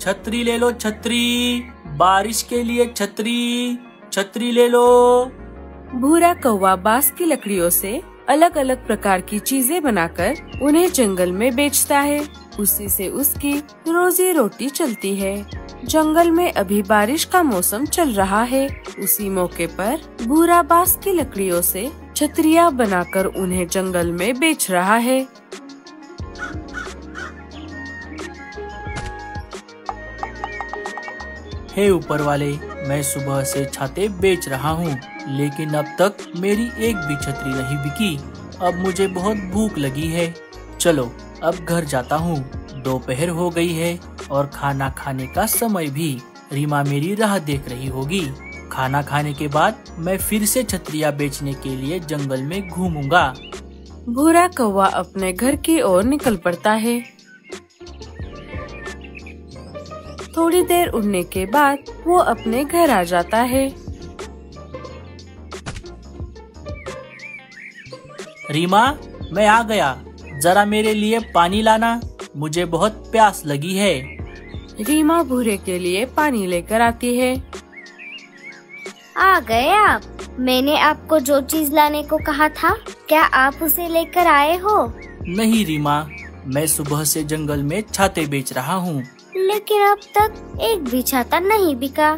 छतरी ले लो छतरी, बारिश के लिए छतरी, छतरी ले लो। भूरा कौवा बांस की लकड़ियों से अलग अलग प्रकार की चीजें बनाकर उन्हें जंगल में बेचता है। उसी से उसकी रोजी रोटी चलती है। जंगल में अभी बारिश का मौसम चल रहा है। उसी मौके पर भूरा बांस की लकड़ियों से छतरियाँ बनाकर उन्हें जंगल में बेच रहा है। हे ऊपर वाले, मैं सुबह से छाते बेच रहा हूँ, लेकिन अब तक मेरी एक भी छतरी नहीं बिकी। अब मुझे बहुत भूख लगी है। चलो अब घर जाता हूँ। दोपहर हो गई है और खाना खाने का समय भी। रीमा मेरी राह देख रही होगी। खाना खाने के बाद मैं फिर से छतरियाँ बेचने के लिए जंगल में घूमूंगा। भूरा कौवा अपने घर की ओर निकल पड़ता है। थोड़ी देर उड़ने के बाद वो अपने घर आ जाता है। रीमा, मैं आ गया। जरा मेरे लिए पानी लाना, मुझे बहुत प्यास लगी है। रीमा भूरे के लिए पानी लेकर आती है। आ गए आप। मैंने आपको जो चीज लाने को कहा था, क्या आप उसे लेकर आए हो? नहीं रीमा, मैं सुबह से जंगल में छाते बेच रहा हूँ। लेकिन अब तक एक भी छाता नहीं बिका।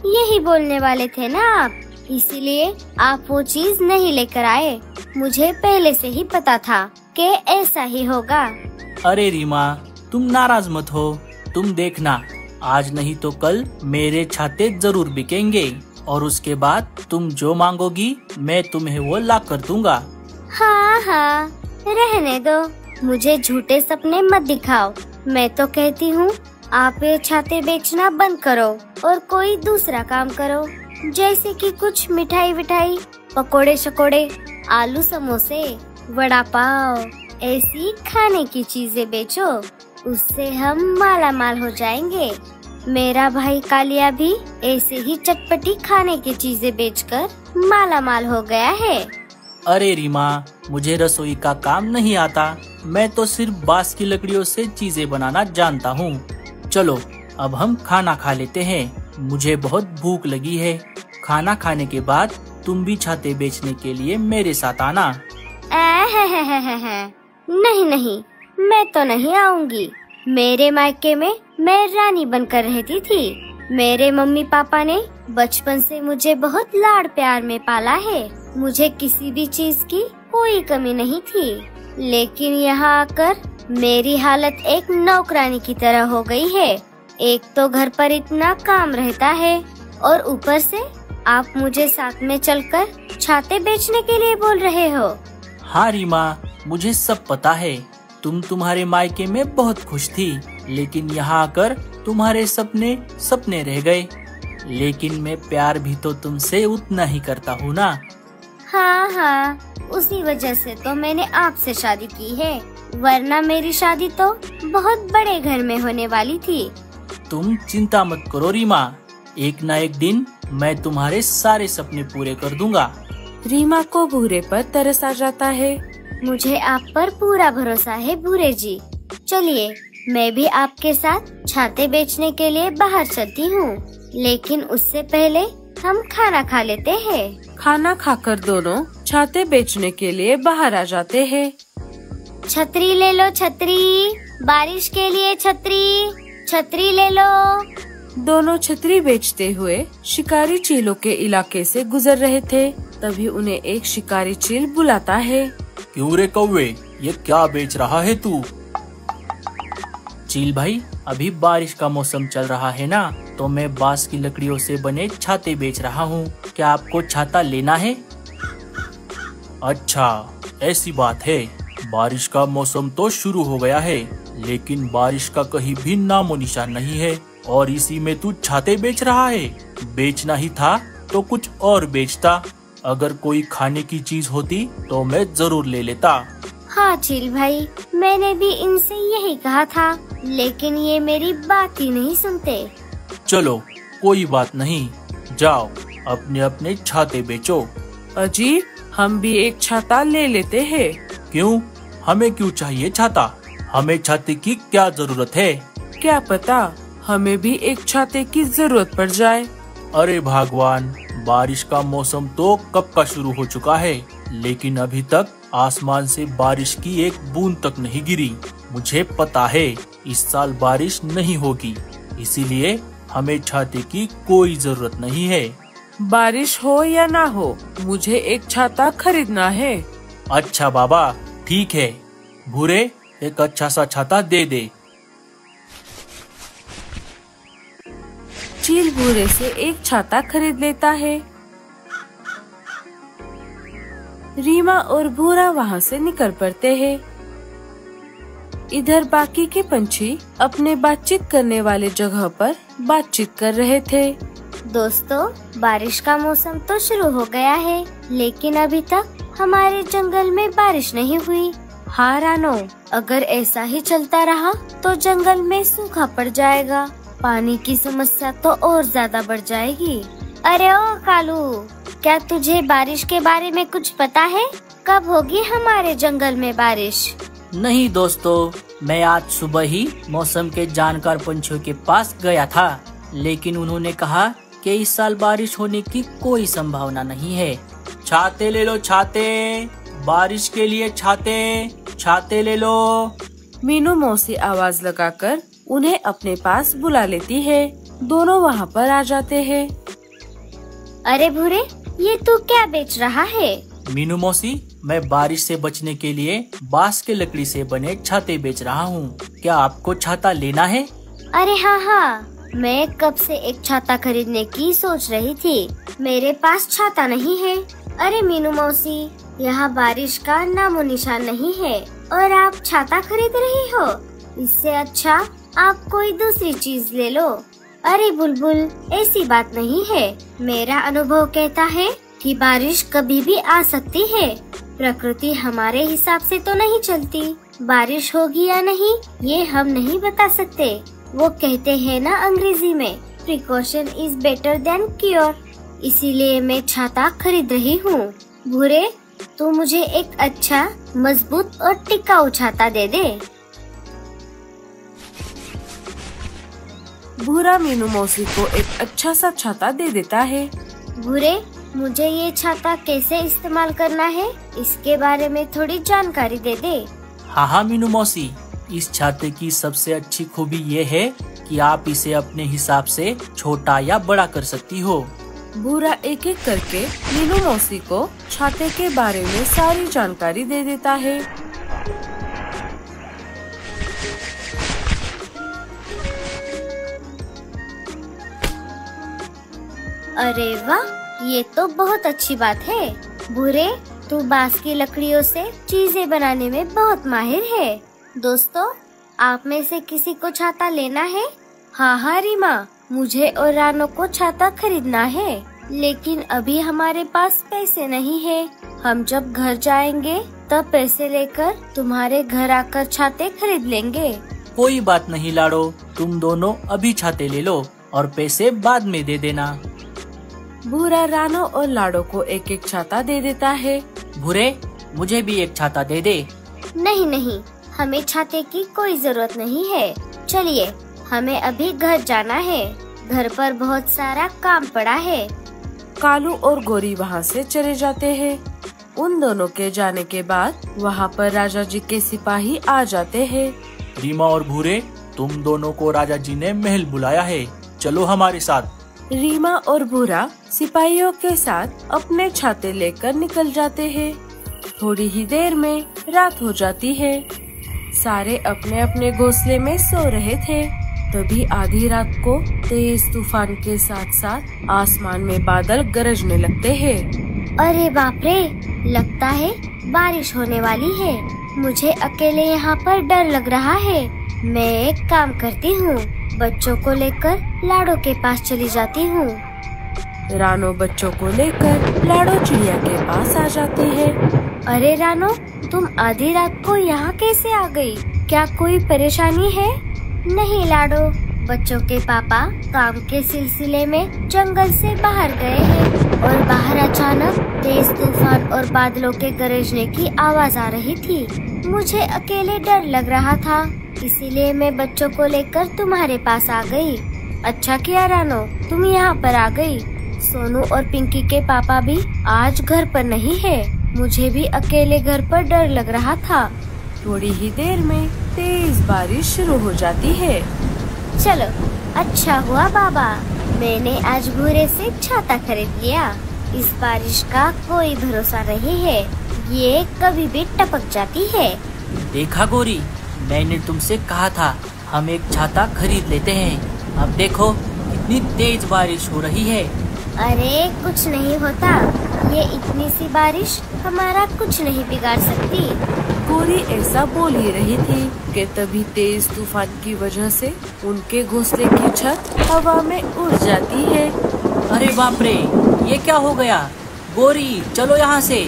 यही बोलने वाले थे ना आप, इसीलिए आप वो चीज नहीं लेकर आए। मुझे पहले से ही पता था कि ऐसा ही होगा। अरे रीमा, तुम नाराज मत हो। तुम देखना, आज नहीं तो कल मेरे छाते जरूर बिकेंगे और उसके बाद तुम जो मांगोगी मैं तुम्हें वो ला कर दूंगा। हाँ हाँ, रहने दो। मुझे झूठे सपने मत दिखाओ। मैं तो कहती हूँ आप ये छाते बेचना बंद करो और कोई दूसरा काम करो, जैसे कि कुछ मिठाई विठाई, पकोड़े शकोड़े, आलू समोसे, वड़ा पाव, ऐसी खाने की चीजें बेचो। उससे हम माला माल हो जाएंगे। मेरा भाई कालिया भी ऐसे ही चटपटी खाने की चीजें बेचकर माला माल हो गया है। अरे रीमा, मुझे रसोई का काम नहीं आता। मैं तो सिर्फ बांस की लकड़ियों से चीजें बनाना जानता हूँ। चलो अब हम खाना खा लेते हैं। मुझे बहुत भूख लगी है। खाना खाने के बाद तुम भी छाते बेचने के लिए मेरे साथ आना। नहीं नहीं, मैं तो नहीं आऊंगी। मेरे मायके में मैं रानी बनकर रहती थी। मेरे मम्मी पापा ने बचपन से मुझे बहुत लाड़ प्यार में पाला है। मुझे किसी भी चीज की कोई कमी नहीं थी। लेकिन यहाँ आकर मेरी हालत एक नौकरानी की तरह हो गई है। एक तो घर पर इतना काम रहता है और ऊपर से आप मुझे साथ में चलकर छाते बेचने के लिए बोल रहे हो। हाँ रीमा, मुझे सब पता है। तुम तुम्हारे मायके में बहुत खुश थी, लेकिन यहाँ आकर तुम्हारे सपने सपने रह गए। लेकिन मैं प्यार भी तो तुमसे उतना ही करता हूँ ना। हाँ हाँ, उसी वजह से तो मैंने आपसे शादी की है, वरना मेरी शादी तो बहुत बड़े घर में होने वाली थी। तुम चिंता मत करो रीमा, एक न एक दिन मैं तुम्हारे सारे सपने पूरे कर दूंगा। रीमा को भूरे पर तरस आ जाता है। मुझे आप पर पूरा भरोसा है भूरे जी। चलिए मैं भी आपके साथ छाते बेचने के लिए बाहर चलती हूँ, लेकिन उससे पहले हम खाना खा लेते हैं। खाना खाकर दोनों छाते बेचने के लिए बाहर आ जाते हैं। छतरी ले लो छतरी, बारिश के लिए छतरी, छतरी ले लो। दोनों छतरी बेचते हुए शिकारी चीलों के इलाके से गुजर रहे थे। तभी उन्हें एक शिकारी चील बुलाता है। क्यों रे कौवे, ये क्या बेच रहा है तू? चील भाई, अभी बारिश का मौसम चल रहा है ना, तो मैं बांस की लकड़ियों से बने छाते बेच रहा हूँ। क्या आपको छाता लेना है? अच्छा, ऐसी बात है। बारिश का मौसम तो शुरू हो गया है, लेकिन बारिश का कहीं भी नामो निशान नहीं है। और इसी में तू छाते बेच रहा है? बेचना ही था तो कुछ और बेचता। अगर कोई खाने की चीज होती तो मैं जरूर ले लेता। हाँ चील भाई, मैंने भी इनसे यही कहा था, लेकिन ये मेरी बात ही नहीं सुनते। चलो कोई बात नहीं, जाओ अपने अपने छाते बेचो। अजी, हम भी एक छाता ले लेते हैं। क्यों? हमें क्यों चाहिए छाता? हमें छाते की क्या जरूरत है? क्या पता, हमें भी एक छाते की जरूरत पड़ जाए। अरे भगवान, बारिश का मौसम तो कब का शुरू हो चुका है, लेकिन अभी तक आसमान से बारिश की एक बूंद तक नहीं गिरी। मुझे पता है इस साल बारिश नहीं होगी, इसीलिए हमें छाते की कोई जरूरत नहीं है। बारिश हो या ना हो, मुझे एक छाता खरीदना है। अच्छा बाबा, ठीक है। भूरे, एक अच्छा सा छाता दे दे। चील भूरे से एक छाता खरीद लेता है। रीमा और भूरा वहाँ से निकल पड़ते हैं। इधर बाकी के पंछी अपने बातचीत करने वाले जगह पर बातचीत कर रहे थे। दोस्तों, बारिश का मौसम तो शुरू हो गया है, लेकिन अभी तक हमारे जंगल में बारिश नहीं हुई। हाँ रानो, अगर ऐसा ही चलता रहा तो जंगल में सूखा पड़ जाएगा। पानी की समस्या तो और ज्यादा बढ़ जाएगी। अरे ओ कालू, क्या तुझे बारिश के बारे में कुछ पता है? कब होगी हमारे जंगल में बारिश? नहीं दोस्तों, मैं आज सुबह ही मौसम के जानकार पंछियों के पास गया था, लेकिन उन्होंने कहा कि इस साल बारिश होने की कोई संभावना नहीं है। छाते ले लो छाते, बारिश के लिए छाते, छाते ले लो। मीनू मौसी आवाज लगाकर उन्हें अपने पास बुला लेती है। दोनों वहाँ पर आ जाते हैं। अरे भूरे, ये तू क्या बेच रहा है? मीनू मौसी, मैं बारिश से बचने के लिए बांस के लकड़ी से बने छाते बेच रहा हूँ। क्या आपको छाता लेना है? अरे हाँ हाँ, मैं कब से एक छाता खरीदने की सोच रही थी। मेरे पास छाता नहीं है। अरे मीनू मौसी, यहाँ बारिश का नामो निशान नहीं है और आप छाता खरीद रही हो। इससे अच्छा आप कोई दूसरी चीज ले लो। अरे बुलबुल, ऐसी बात नहीं है। मेरा अनुभव कहता है कि बारिश कभी भी आ सकती है। प्रकृति हमारे हिसाब से तो नहीं चलती। बारिश होगी या नहीं, ये हम नहीं बता सकते। वो कहते हैं ना अंग्रेजी में, precaution is better than cure. इसीलिए मैं छाता खरीद रही हूँ। भूरे, तू मुझे एक अच्छा, मजबूत और टिकाऊ छाता दे दे। भूरा मीनू मौसी को एक अच्छा सा छाता दे देता है। भूरे, मुझे ये छाता कैसे इस्तेमाल करना है, इसके बारे में थोड़ी जानकारी दे दे। हाँ हाँ मीनू मौसी, इस छाते की सबसे अच्छी खूबी ये है कि आप इसे अपने हिसाब से छोटा या बड़ा कर सकती हो। भूरा एक एक करके मीनू मौसी को छाते के बारे में सारी जानकारी दे देता है। अरे वाह, ये तो बहुत अच्छी बात है। भूरे, तू बांस की लकड़ियों से चीजें बनाने में बहुत माहिर है। दोस्तों, आप में से किसी को छाता लेना है? हाँ हाँ रीमा, मुझे और रानो को छाता खरीदना है, लेकिन अभी हमारे पास पैसे नहीं है। हम जब घर जाएंगे तब पैसे लेकर तुम्हारे घर आकर छाते खरीद लेंगे। कोई बात नहीं लाडो, तुम दोनों अभी छाते ले लो और पैसे बाद में दे देना। भूरा रानो और लाडो को एक एक छाता दे देता है। भूरे, मुझे भी एक छाता दे दे। नहीं नहीं, हमें छाते की कोई जरूरत नहीं है। चलिए, हमें अभी घर जाना है। घर पर बहुत सारा काम पड़ा है। कालू और गोरी वहाँ से चले जाते हैं। उन दोनों के जाने के बाद वहाँ पर राजा जी के सिपाही आ जाते हैं। रीमा और भूरे, तुम दोनों को राजा जी ने महल बुलाया है, चलो हमारे साथ। रीमा और भूरा सिपाहियों के साथ अपने छाते लेकर निकल जाते हैं। थोड़ी ही देर में रात हो जाती है। सारे अपने अपने घोंसले में सो रहे थे। तभी आधी रात को तेज तूफान के साथ साथ आसमान में बादल गरजने लगते हैं। अरे बाप रे, लगता है बारिश होने वाली है। मुझे अकेले यहाँ पर डर लग रहा है। मैं एक काम करती हूँ, बच्चों को लेकर लाडो के पास चली जाती हूँ। रानो बच्चों को लेकर लाडो चिड़िया के पास आ जाती है। अरे रानो, तुम आधी रात को यहाँ कैसे आ गई? क्या कोई परेशानी है? नहीं लाडो, बच्चों के पापा काम के सिलसिले में जंगल से बाहर गए हैं और बाहर अचानक तेज तूफान और बादलों के गरजने की आवाज आ रही थी। मुझे अकेले डर लग रहा था, इसीलिए मैं बच्चों को लेकर तुम्हारे पास आ गई। अच्छा किया रानो, तुम यहाँ पर आ गई। सोनू और पिंकी के पापा भी आज घर पर नहीं है। मुझे भी अकेले घर पर डर लग रहा था। थोड़ी ही देर में तेज बारिश शुरू हो जाती है। चलो, अच्छा हुआ बाबा, मैंने आज भूरे से छाता खरीद लिया। इस बारिश का कोई भरोसा नहीं है, ये कभी भी टपक जाती है। देखा गौरी, मैंने तुमसे कहा था हम एक छाता खरीद लेते हैं। अब देखो कितनी तेज बारिश हो रही है। अरे कुछ नहीं होता, ये इतनी सी बारिश हमारा कुछ नहीं बिगाड़ सकती। गौरी ऐसा बोल ही रही थी कि तभी तेज तूफान की वजह से उनके घोंसले की छत हवा में उड़ जाती है। अरे बाप रे, ये क्या हो गया? गौरी चलो यहाँ से,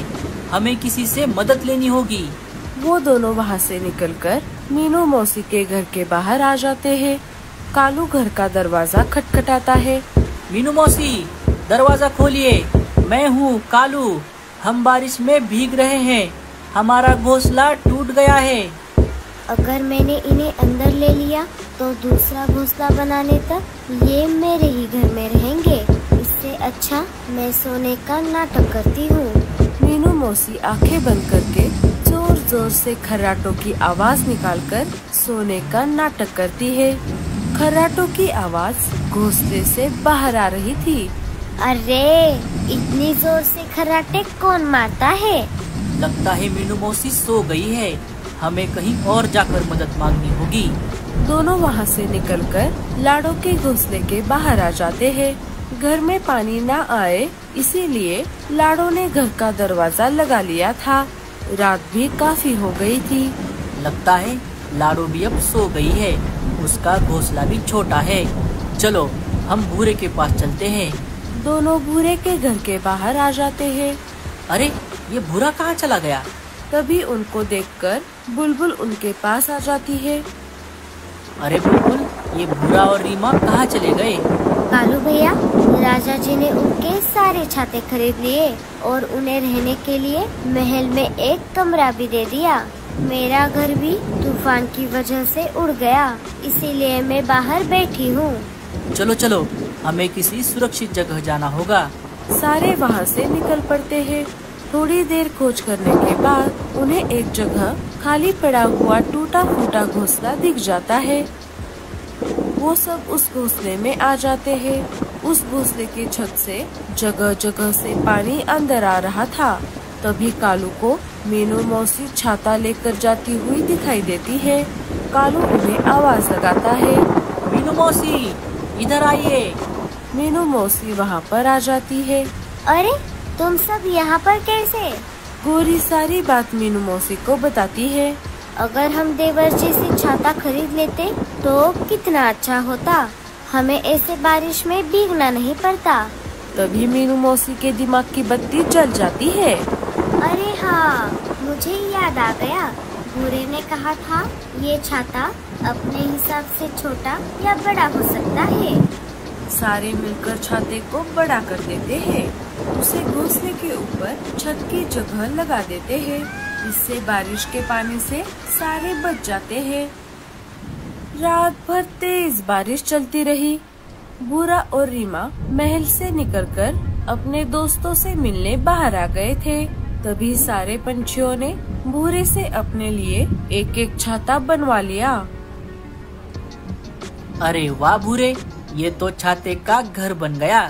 हमें किसी से मदद लेनी होगी। वो दोनों वहाँ से निकलकर मीनू मौसी के घर के बाहर आ जाते हैं। कालू घर का दरवाजा खटखटाता है। मीनू मौसी, दरवाजा खोलिए, मैं हूँ कालू। हम बारिश में भीग रहे हैं, हमारा घोंसला टूट गया है। अगर मैंने इन्हें अंदर ले लिया तो दूसरा घोंसला बनाने तक ये मेरे ही घर में रहेंगे। इससे अच्छा मैं सोने का नाटक करती हूँ। मीनू मौसी आंखें बंद करके जोर जोर से खर्राटों की आवाज निकालकर सोने का नाटक करती है। खर्राटों की आवाज घोंसले से बाहर आ रही थी। अरे इतनी जोर से खर्राटे कौन मारता है? लगता है मीनू मौसी सो गई है, हमें कहीं और जाकर मदद मांगनी होगी। दोनों वहाँ से निकलकर लाड़ों के घोंसले के बाहर आ जाते हैं। घर में पानी ना आए इसीलिए लाड़ों ने घर का दरवाजा लगा लिया था। रात भी काफी हो गई थी। लगता है लाड़ो भी अब सो गई है, उसका घोंसला भी छोटा है। चलो हम भूरे के पास चलते हैं। दोनों भूरे के घर के बाहर आ जाते हैं। अरे ये भूरा कहाँ चला गया? तभी उनको देखकर बुलबुल उनके पास आ जाती है। अरे बुलबुल, ये भूरा और रीमा कहाँ चले गए? कालू भैया, राजा जी ने उनके सारे छाते खरीद लिए और उन्हें रहने के लिए महल में एक कमरा भी दे दिया। मेरा घर भी तूफान की वजह से उड़ गया, इसीलिए मैं बाहर बैठी हूँ। चलो चलो, हमें किसी सुरक्षित जगह जाना होगा। सारे वहाँ से निकल पड़ते हैं। थोड़ी देर खोज करने के बाद उन्हें एक जगह खाली पड़ा हुआ टूटा फूटा घोंसला दिख जाता है। वो सब उस घोंसले में आ जाते हैं। उस घोंसले की छत से जगह जगह से पानी अंदर आ रहा था। तभी कालू को मीनू मौसी छाता लेकर जाती हुई दिखाई देती है। कालू उन्हें आवाज लगाता है, मीनू मौसी इधर आइए। मीनू मौसी वहाँ पर आ जाती है। अरे तुम सब यहाँ पर कैसे? गौरी सारी बात मीनू मौसी को बताती है। अगर हम देवर्षि से छाता खरीद लेते तो कितना अच्छा होता, हमें ऐसे बारिश में भीगना नहीं पड़ता। तभी मीनू मौसी के दिमाग की बत्ती जल जाती है। अरे हाँ, मुझे याद आ गया, भूरे ने कहा था ये छाता अपने हिसाब से छोटा या बड़ा हो सकता है। सारे मिलकर छाते को बड़ा कर देते हैं। उसे घोंसले के ऊपर छत की जगह लगा देते हैं। इससे बारिश के पानी से सारे बच जाते हैं। रात भर तेज बारिश चलती रही। भूरा और रीमा महल से निकलकर अपने दोस्तों से मिलने बाहर आ गए थे। तभी सारे पंछियों ने भूरे से अपने लिए एक एक छाता बनवा लिया। अरे वाह भूरे, ये तो छाते का घर बन गया।